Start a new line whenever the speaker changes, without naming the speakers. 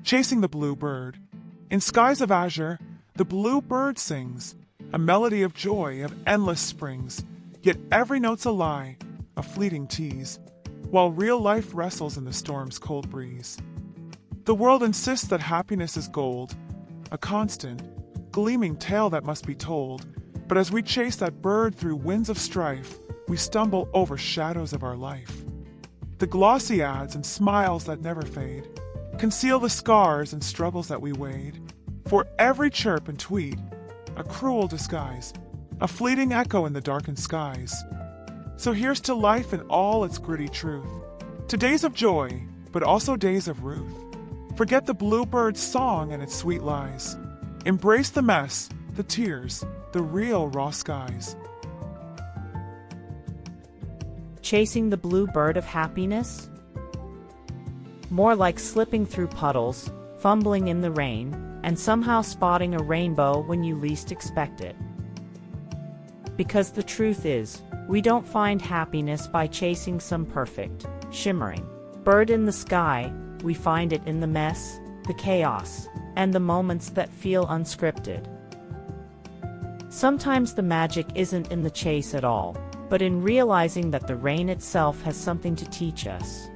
chasing the blue bird. In skies of azure, the blue bird sings, a melody of joy of endless springs, yet every note's a lie, a fleeting tease, while real life wrestles in the storm's cold breeze. The world insists that happiness is gold, a constant, gleaming tale that must be told, but as we chase that bird through winds of strife, we stumble over shadows of our life. The glossy ads and smiles that never fade conceal the scars and struggles that we wade. For every chirp and tweet, a cruel disguise, a fleeting echo in the darkened skies. So here's to life in all its gritty truth, to days of joy, but also days of ruth. Forget the bluebird's song and its sweet lies. Embrace the mess, the tears, the real raw skies.
Chasing the blue bird of happiness? More like slipping through puddles, fumbling in the rain, and somehow spotting a rainbow when you least expect it. Because the truth is, we don't find happiness by chasing some perfect, shimmering bird in the sky. We find it in the mess, the chaos, and the moments that feel unscripted. Sometimes the magic isn't in the chase at all, but in realizing that the rain itself has something to teach us.